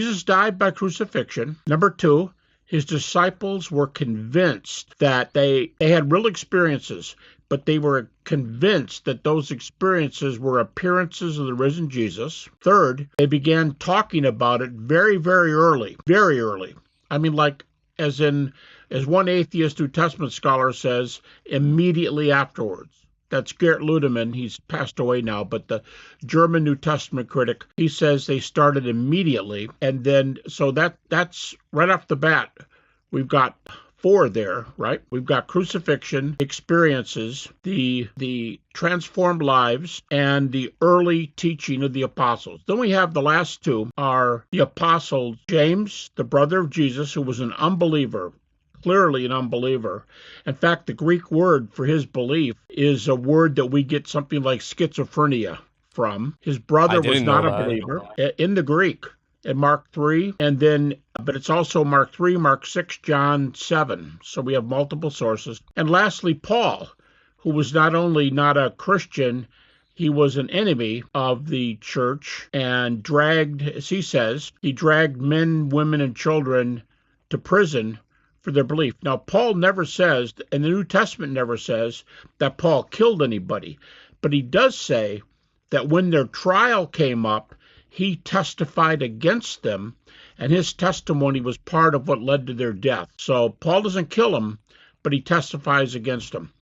Jesus died by crucifixion. Number two, his disciples were convinced that they had real experiences, but they were convinced that those experiences were appearances of the risen Jesus. Third, they began talking about it very, very early, very early. I mean, like, as one atheist New Testament scholar says, immediately afterwards. That's Gert Ludemann. He's passed away now, but the German New Testament critic, he says they started immediately. And then, so that's right off the bat. We've got four there, right? We've got crucifixion, experiences, the transformed lives, and the early teaching of the apostles. Then we have the last two are the apostle James, the brother of Jesus, who was an unbeliever, clearly an unbeliever. In fact, the Greek word for his belief is a word that we get something like schizophrenia from. His brother was not a believer in the Greek in Mark 3, and then, but it's also Mark 3, Mark 6, John 7. So we have multiple sources. And lastly, Paul, who was not only not a Christian, he was an enemy of the church and dragged, as he says, he dragged men, women, and children to prison for their belief. Now, Paul never says, and the New Testament never says, that Paul killed anybody, but he does say that when their trial came up, he testified against them, and his testimony was part of what led to their death. So Paul doesn't kill them, but he testifies against them.